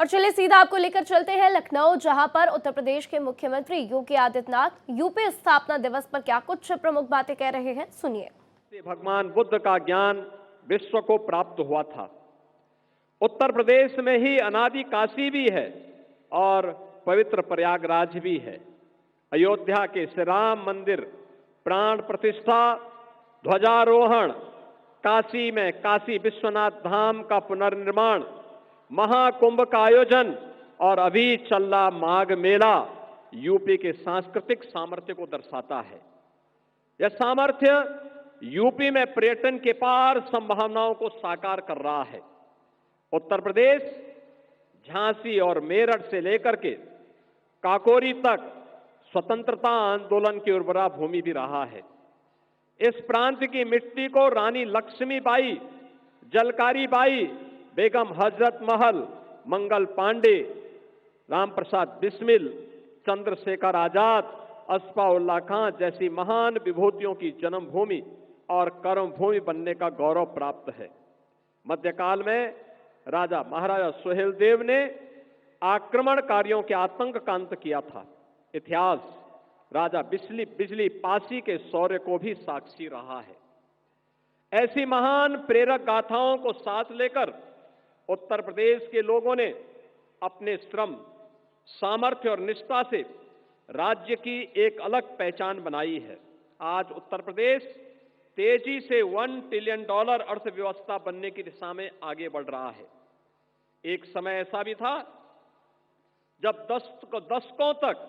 और चलिए सीधा आपको लेकर चलते हैं लखनऊ, जहां पर उत्तर प्रदेश के मुख्यमंत्री योगी आदित्यनाथ यूपी स्थापना दिवस पर क्या कुछ प्रमुख बातें कह रहे हैं, सुनिए। भगवान बुद्ध का ज्ञान विश्व को प्राप्त हुआ था। उत्तर प्रदेश में ही अनादि काशी भी है और पवित्र प्रयागराज भी है। अयोध्या के श्री राम मंदिर प्राण प्रतिष्ठा, ध्वजारोहण, काशी में काशी विश्वनाथ धाम का पुनर्निर्माण, महाकुंभ का आयोजन और अभी चल रहा माघ मेला यूपी के सांस्कृतिक सामर्थ्य को दर्शाता है। यह सामर्थ्य यूपी में पर्यटन के पार संभावनाओं को साकार कर रहा है। उत्तर प्रदेश झांसी और मेरठ से लेकर के काकोरी तक स्वतंत्रता आंदोलन की उर्वरा भूमि भी रहा है। इस प्रांत की मिट्टी को रानी लक्ष्मीबाई, जलकारी बाई, बेगम हजरत महल, मंगल पांडे, राम प्रसाद बिस्मिल, चंद्रशेखर आजाद, अस्फाउल्लाह खां जैसी महान विभूतियों की जन्मभूमि और कर्मभूमि बनने का गौरव प्राप्त है। मध्यकाल में राजा महाराजा सुहेलदेव ने आक्रमणकारियों के आतंक का अंत किया था। इतिहास राजा बिजली पासी के शौर्य को भी साक्षी रहा है। ऐसी महान प्रेरक गाथाओं को साथ लेकर उत्तर प्रदेश के लोगों ने अपने श्रम, सामर्थ्य और निष्ठा से राज्य की एक अलग पहचान बनाई है। आज उत्तर प्रदेश तेजी से $1 ट्रिलियन अर्थव्यवस्था बनने की दिशा में आगे बढ़ रहा है। एक समय ऐसा भी था जब दशकों तक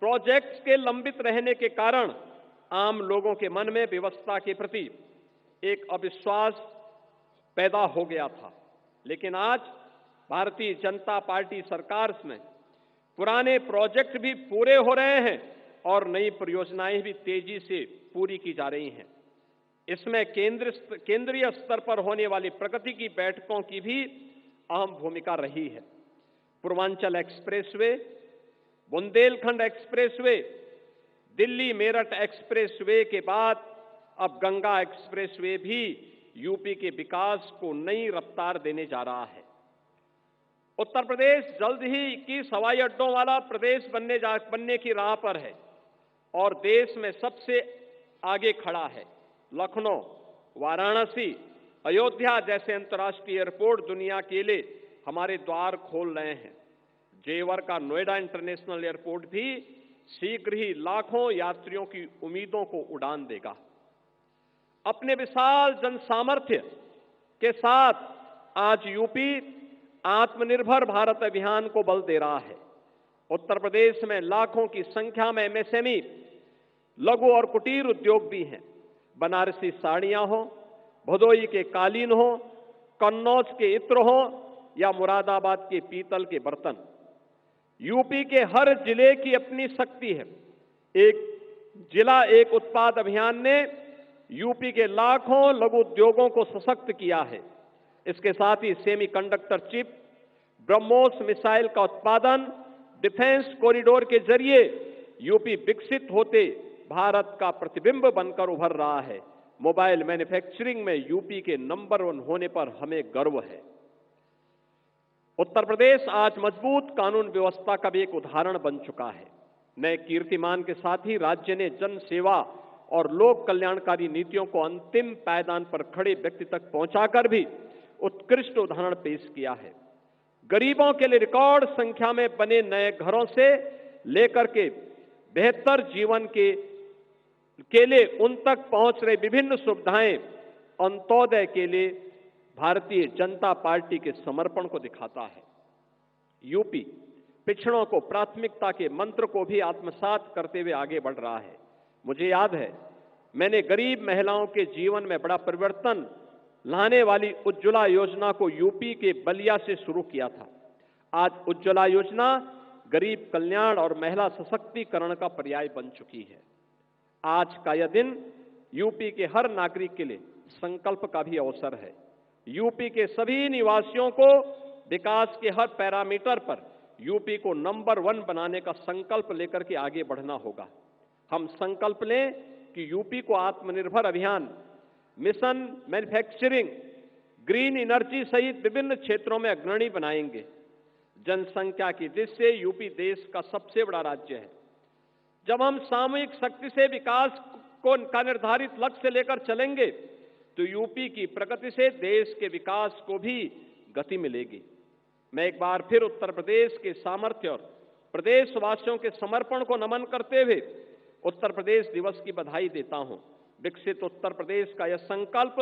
प्रोजेक्ट्स के लंबित रहने के कारण आम लोगों के मन में व्यवस्था के प्रति एक अविश्वास पैदा हो गया था। लेकिन आज भारतीय जनता पार्टी सरकार में पुराने प्रोजेक्ट भी पूरे हो रहे हैं और नई परियोजनाएं भी तेजी से पूरी की जा रही हैं। इसमें केंद्रीय स्तर पर होने वाली प्रगति की बैठकों की भी अहम भूमिका रही है। Purvanchal expressway, Bundelkhand expressway, Delhi Meerut expressway के बाद अब गंगा एक्सप्रेसवे भी यूपी के विकास को नई रफ्तार देने जा रहा है। उत्तर प्रदेश जल्द ही 21 हवाई अड्डों वाला प्रदेश बनने की राह पर है और देश में सबसे आगे खड़ा है। लखनऊ, वाराणसी, अयोध्या जैसे अंतर्राष्ट्रीय एयरपोर्ट दुनिया के लिए हमारे द्वार खोल रहे हैं। जेवर का नोएडा इंटरनेशनल एयरपोर्ट भी शीघ्र ही लाखों यात्रियों की उम्मीदों को उड़ान देगा। अपने विशाल जनसामर्थ्य के साथ आज यूपी आत्मनिर्भर भारत अभियान को बल दे रहा है। उत्तर प्रदेश में लाखों की संख्या में एमएसएमई, लघु और कुटीर उद्योग भी हैं। बनारसी साड़ियां हो, भदोई के कालीन हो, कन्नौज के इत्र हो या मुरादाबाद के पीतल के बर्तन, यूपी के हर जिले की अपनी शक्ति है। एक जिला एक उत्पाद अभियान ने यूपी के लाखों लघु उद्योगों को सशक्त किया है। इसके साथ ही सेमीकंडक्टर चिप, ब्रह्मोस मिसाइल का उत्पादन, डिफेंस कॉरिडोर के जरिए यूपी विकसित होते भारत का प्रतिबिंब बनकर उभर रहा है। मोबाइल मैन्युफैक्चरिंग में यूपी के नंबर 1 होने पर हमें गर्व है। उत्तर प्रदेश आज मजबूत कानून व्यवस्था का भी एक उदाहरण बन चुका है। नए कीर्तिमान के साथ ही राज्य ने जन सेवा और लोक कल्याणकारी नीतियों को अंतिम पायदान पर खड़े व्यक्ति तक पहुंचाकर भी उत्कृष्ट उदाहरण पेश किया है। गरीबों के लिए रिकॉर्ड संख्या में बने नए घरों से लेकर के बेहतर जीवन के लिए उन तक पहुंच रहे विभिन्न सुविधाएं अंत्योदय के लिए भारतीय जनता पार्टी के समर्पण को दिखाता है। यूपी पिछड़ों को प्राथमिकता के मंत्र को भी आत्मसात करते हुए आगे बढ़ रहा है। मुझे याद है, मैंने गरीब महिलाओं के जीवन में बड़ा परिवर्तन लाने वाली उज्ज्वला योजना को यूपी के बलिया से शुरू किया था। आज उज्ज्वला योजना गरीब कल्याण और महिला सशक्तिकरण का पर्याय बन चुकी है। आज का यह दिन यूपी के हर नागरिक के लिए संकल्प का भी अवसर है। यूपी के सभी निवासियों को विकास के हर पैरामीटर पर यूपी को नंबर 1 बनाने का संकल्प लेकर के आगे बढ़ना होगा। हम संकल्प लें कि यूपी को आत्मनिर्भर अभियान, मिशन मैन्युफैक्चरिंग, ग्रीन एनर्जी सहित विभिन्न क्षेत्रों में अग्रणी बनाएंगे। जनसंख्या की दृष्टि से यूपी देश का सबसे बड़ा राज्य है। जब हम सामूहिक शक्ति से विकास का निर्धारित लक्ष्य लेकर चलेंगे तो यूपी की प्रगति से देश के विकास को भी गति मिलेगी। मैं एक बार फिर उत्तर प्रदेश के सामर्थ्य और प्रदेशवासियों के समर्पण को नमन करते हुए उत्तर प्रदेश दिवस की बधाई देता हूं। विकसित उत्तर प्रदेश का यह संकल्प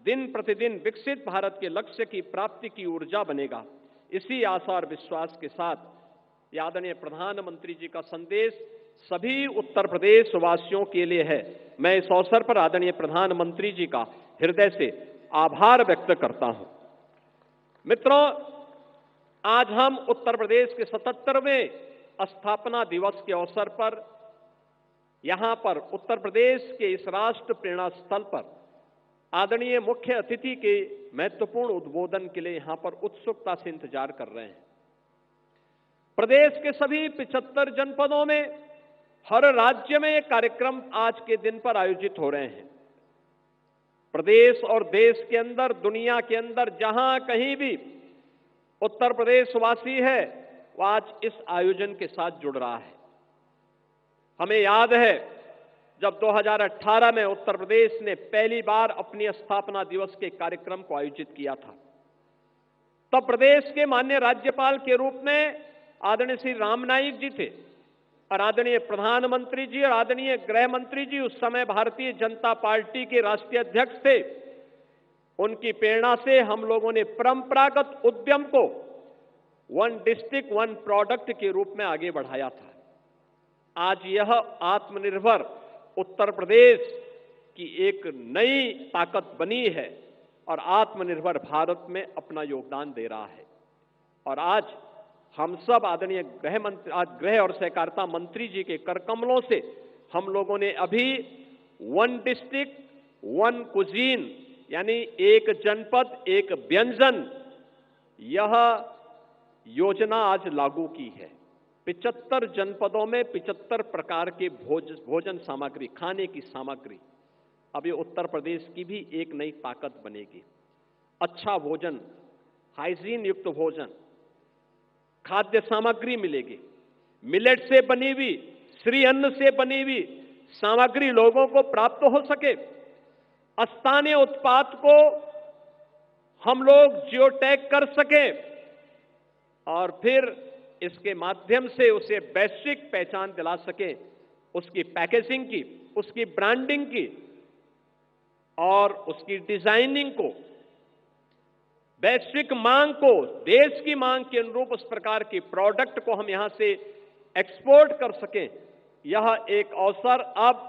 दिन प्रतिदिन विकसित भारत के लक्ष्य की प्राप्ति की ऊर्जा बनेगा। इसी आशा और विश्वास के साथ आदरणीय प्रधानमंत्री जी का संदेश सभी उत्तर प्रदेश वासियों के लिए है। मैं इस अवसर पर आदरणीय प्रधानमंत्री जी का हृदय से आभार व्यक्त करता हूं। मित्रों, आज हम उत्तर प्रदेश के 77वें स्थापना दिवस के अवसर पर यहां पर उत्तर प्रदेश के इस राष्ट्र प्रेरणा स्थल पर आदरणीय मुख्य अतिथि के महत्वपूर्ण उद्बोधन के लिए यहां पर उत्सुकता से इंतजार कर रहे हैं। प्रदेश के सभी 75 जनपदों में हर राज्य में ये कार्यक्रम आज के दिन पर आयोजित हो रहे हैं। प्रदेश और देश के अंदर, दुनिया के अंदर जहां कहीं भी उत्तर प्रदेश वासी है वो आज इस आयोजन के साथ जुड़ रहा है। हमें याद है जब 2018 में उत्तर प्रदेश ने पहली बार अपनी स्थापना दिवस के कार्यक्रम को आयोजित किया था, तब प्रदेश के माननीय राज्यपाल के रूप में आदरणीय श्री राम नाईक जी थे और आदरणीय प्रधानमंत्री जी और आदरणीय गृह मंत्री जी उस समय भारतीय जनता पार्टी के राष्ट्रीय अध्यक्ष थे। उनकी प्रेरणा से हम लोगों ने परंपरागत उद्यम को वन डिस्ट्रिक्ट वन प्रोडक्ट के रूप में आगे बढ़ाया था। आज यह आत्मनिर्भर उत्तर प्रदेश की एक नई ताकत बनी है और आत्मनिर्भर भारत में अपना योगदान दे रहा है। और आज हम सब आदरणीय गृह और सहकारिता मंत्री जी के कर कमलों से हम लोगों ने अभी वन डिस्ट्रिक्ट वन कुजीन यानी एक जनपद एक व्यंजन यह योजना आज लागू की है। 75 जनपदों में 75 प्रकार के भोजन सामग्री, खाने की सामग्री, अब ये उत्तर प्रदेश की भी एक नई ताकत बनेगी। अच्छा भोजन, हाइजीन युक्त भोजन, खाद्य सामग्री मिलेगी। मिलेट से बनी हुई, श्री अन्न से बनी हुई सामग्री लोगों को प्राप्त हो सके। स्थानीय उत्पाद को हम लोग जियो टैग कर सकें और फिर इसके माध्यम से उसे वैश्विक पहचान दिला सके, उसकी पैकेजिंग की, उसकी ब्रांडिंग की और उसकी डिजाइनिंग को, वैश्विक मांग को, देश की मांग के अनुरूप उस प्रकार के प्रोडक्ट को हम यहां से एक्सपोर्ट कर सकें। यह एक अवसर अब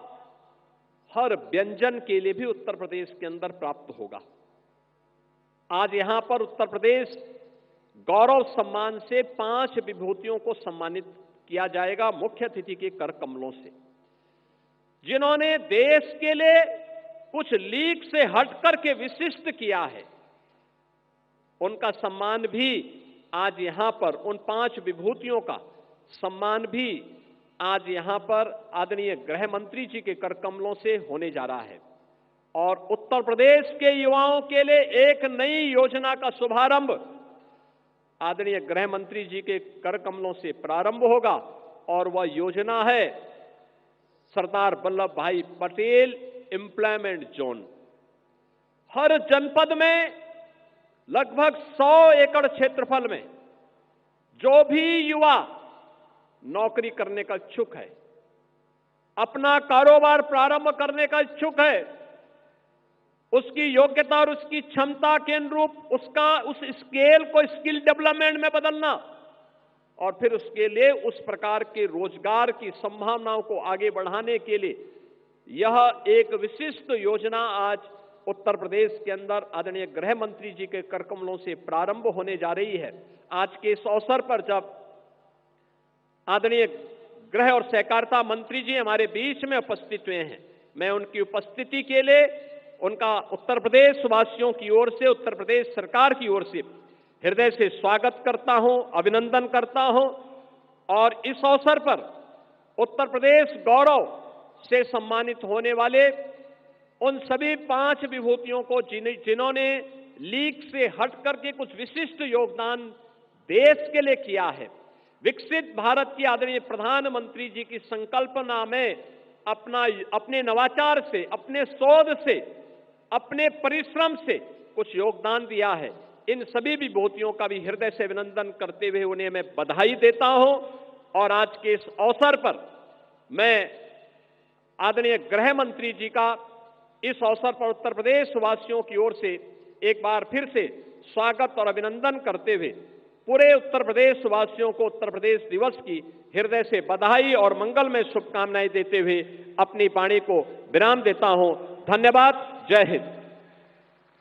हर व्यंजन के लिए भी उत्तर प्रदेश के अंदर प्राप्त होगा। आज यहां पर उत्तर प्रदेश गौरव सम्मान से 5 विभूतियों को सम्मानित किया जाएगा मुख्य अतिथि के कर कमलों से, जिन्होंने देश के लिए कुछ लीक से हटकर के विशिष्ट किया है। उनका सम्मान भी आज यहां पर, उन 5 विभूतियों का सम्मान भी आज यहां पर आदरणीय गृह मंत्री जी के कर कमलों से होने जा रहा है। और उत्तर प्रदेश के युवाओं के लिए एक नई योजना का शुभारंभ आदरणीय गृह मंत्री जी के कर कमलों से प्रारंभ होगा और वह योजना है सरदार वल्लभ भाई पटेल एम्प्लॉयमेंट जोन। हर जनपद में लगभग 100 एकड़ क्षेत्रफल में जो भी युवा नौकरी करने का इच्छुक है, अपना कारोबार प्रारंभ करने का इच्छुक है, उसकी योग्यता और उसकी क्षमता के अनुरूप उस स्केल को स्किल डेवलपमेंट में बदलना और फिर उसके लिए उस प्रकार के रोजगार की संभावनाओं को आगे बढ़ाने के लिए यह एक विशिष्ट योजना आज उत्तर प्रदेश के अंदर आदरणीय गृह मंत्री जी के कर कमलों से प्रारंभ होने जा रही है। आज के इस अवसर पर जब आदरणीय गृह और सहकारिता मंत्री जी हमारे बीच में उपस्थित हुए हैं, मैं उनकी उपस्थिति के लिए उनका उत्तर प्रदेश वासियों की ओर से, उत्तर प्रदेश सरकार की ओर से हृदय से स्वागत करता हूं, अभिनंदन करता हूं। और इस अवसर पर उत्तर प्रदेश गौरव से सम्मानित होने वाले उन सभी 5 विभूतियों को जिन्होंने लीक से हट करके कुछ विशिष्ट योगदान देश के लिए किया है। विकसित भारत की आदरणीय प्रधानमंत्री जी की संकल्पना में अपने नवाचार से, अपने शोध से, अपने परिश्रम से कुछ योगदान दिया है। इन सभी विभूतियों का भी हृदय से अभिनंदन करते हुए उन्हें मैं बधाई देता हूं। और आज के इस अवसर पर मैं आदरणीय गृह मंत्री जी का इस अवसर पर उत्तर प्रदेश वासियों की ओर से एक बार फिर से स्वागत और अभिनंदन करते हुए पूरे उत्तर प्रदेश वासियों को उत्तर प्रदेश दिवस की हृदय से बधाई और मंगलमय शुभकामनाएं देते हुए अपनी वाणी को विराम देता हूं। धन्यवाद। जय हिंद।